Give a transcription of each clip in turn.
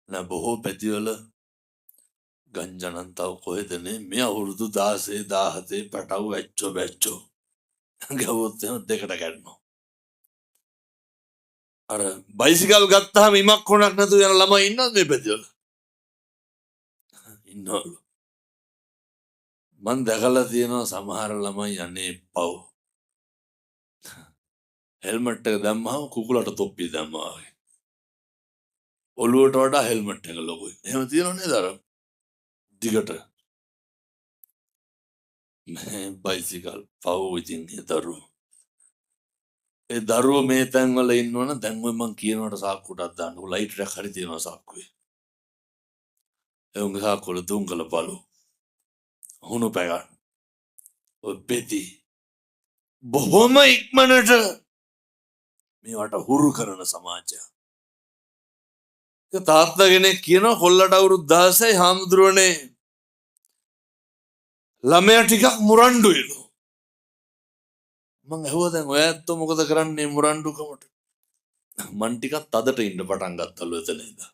නෑ බොහෝ පැතිවල ගංජනන් තව කොහෙදනේ මේ අවුරුදු 16 17 පැටව වැච්චෝ බැච්චෝ ගවොත් එහෙම දෙකට ගන්නවා. අර බයිසිකල් ගත්තාම ඉමක් කොනක් නැතුව යන ළමයි ඉන්නවද මේ පැතිවල? ඉන්නවලු. මං දැකලා තියෙනවා සමහර ළමයි යන්නේ පව්. හෙල්මට් එක දැම්මම කුකුලට තොප්පිය දැම්මා වගේ. ඔළුවට වඩා හෙල්මට් එක ලොකුයි. එහෙම තියෙනව නේද අර දිගට මේ බයිසිකල් පව් ඉතින් ඒ දරුවෝ. ඒ දරුවෝ මේ තැන්වල ඉන්නවනම් දැන් ඔය මං කියනවට සාක්කුවටත් දාන්නකො ලයිට් එකක් හරි තියෙනවා සාක්කුවේ. ඒ උංග සාක්කුවල දුංගල බලු. හුණු පැගන්න. ඔය පෙති බොහොම ඉක්මනට මේවට හුරු කරන සමාජයක්. තාත්තා කෙනෙක් කියනවා කොල්ලට අවුරුදු 16යි හාමුදුරුවනේ ළමයා ටිකක් මුරණ්ඩුයිලු. මං ඇහුවා දැන් ඔය ඇත්තෝ මොකද කරන්නේ මුරණ්ඩුකමට? මං ටිකක් තදට ඉන්න පටන් ගත්තලු එතන ඉඳලා.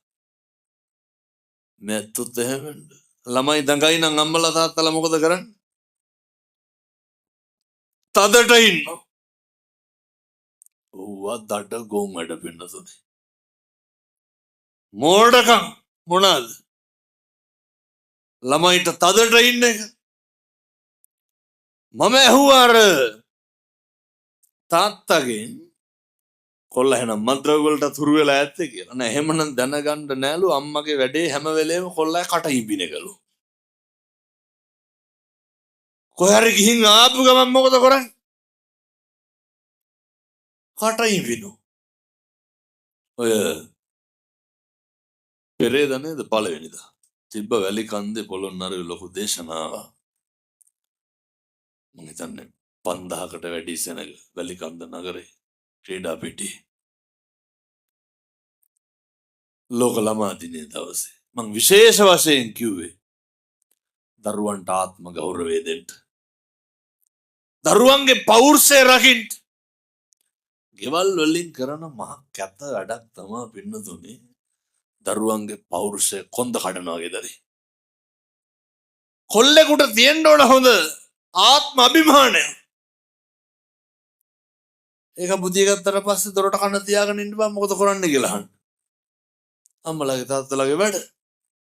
මේ ඇත්තොත් එහෙම ළමයි දඟයි නම් අම්මලා තාත්තලා මොකද කරන්නේ? තදට ඉන්නවා. ඕවා දඩ ගොන් වැඩ පින්නතුනේ. මෝඩකම් මොනවාද? ළමයිට තදට ඉන්න එක. මම ඇහුවා අර තාත්තගෙන් කොල්ල එහෙනම් මන්ත්‍රව වලට තුරු වෙලා ඇත්තේ කියලා. නෑ එහෙමනම් දැනගන්න නෑලු අම්මගේ වැඩේ හැම වෙලේම කොල්ලයි කට ඉඹිනකලු. කොහේ හරි ගිහින් ආපු ගමන් මොකද කරන්නේ? කට ඉඹිනු. ඔය පෙරේද නේද පළවෙනිදා. තිබ්බ වැලි කන්දේ පොළොන්නරුවේ ලොකු දේශනාවක්. මම හිතන්නේ 5000කට වැඩි සෙනග වැලි කන්ද නගරේ ක්‍රීඩා පිටියේ ලෝක ළමා දිනේ දවසේ මම විශේෂ වශයෙන් කිව්වේ දරුවන්ට ආත්ම ගෞරවය දෙන්න. දරුවන්ගේ පෞරුෂය රකින්න. ගෙවල් වලින් කරන මහ කැත වැඩක් තමයි පින්නතුනේ. දරුවන්ගේ පෞරුෂය කොන්ද කඩනවා ගෙදරේ. කොල්ලෙකුට තියෙන්න ඕන හොඳ ආත්ම අභිමානය. ඒක බුදිය ගත්තට පස්සේ දොරට කන තියාගෙන ඉන්න බෑ මොකද කරන්නේ කියලා අහන්න. අම්මලාගේ තාත්තලාගේ වැඩ